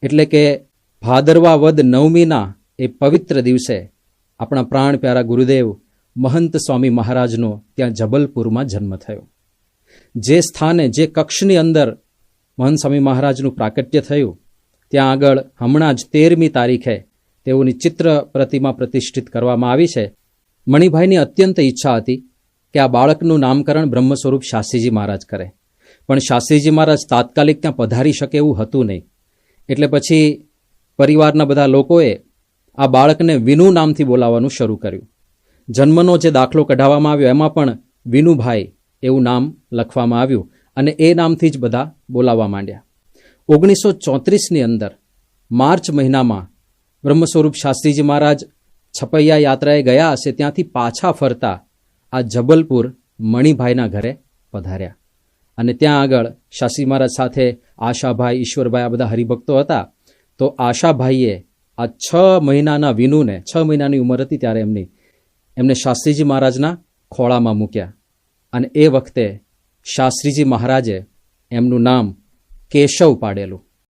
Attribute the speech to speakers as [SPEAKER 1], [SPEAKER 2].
[SPEAKER 1] એટલે કે ભાદરવા વદ નવમીના એ પવિત્ર દિવસે આપણા પ્રાણ પ્યારા ગુરુદેવ મહંત સ્વામી મહારાજનો ત્યાં જબલપુરમાં જન્મ થયો. જે સ્થાને, જે કક્ષની અંદર મહંત સ્વામી મહારાજનું પ્રાકટ્ય થયું, ત્યાં આગળ હમણાં જ 13મી તારીખે તેઓની ચિત્ર પ્રતિમા પ્રતિષ્ઠિત કરવામાં આવી છે. મણિભાઈની અત્યંત ઈચ્છા હતી કે આ બાળકનું નામકરણ બ્રહ્મ સ્વરૂપ શાસ્ત્રીજી મહારાજ કરે, પણ શાસ્ત્રીજી મહારાજ તાત્કાલિક ત્યાં પધારી શકે એવું હતું નહીં. એટલે પછી પરિવારના બધા લોકોએ આ બાળકને વિનુ નામથી બોલાવવાનું શરૂ કર્યું. જન્મનો જે દાખલો કઢાવવામાં આવ્યો એમાં પણ વિનુભાઈ એવું નામ લખવામાં આવ્યું અને એ નામથી જ બધા બોલાવવા માંડ્યા. 1934ની અંદર માર્ચ મહિનામાં બ્રહ્મ સ્વરૂપ શાસ્ત્રીજી મહારાજ છપૈયા યાત્રાએ ગયા હશે, ત્યાંથી પાછા ફરતા આ જબલપુર મણિભાઈના ઘરે પધાર્યા અને ત્યાં આગળ શાસ્ત્રી મહારાજ સાથે આશાભાઈ, ઈશ્વરભાઈ, આ બધા હરિભક્તો હતા. તો આશાભાઈએ આ 6 મહિનાના વિનુને, 6 મહિનાની ઉંમર હતી ત્યારે એમને શાસ્ત્રીજી મહારાજના ખોળામાં મૂક્યા અને એ વખતે શાસ્ત્રીજી મહારાજે એમનું નામ કેશવ પાડેલું.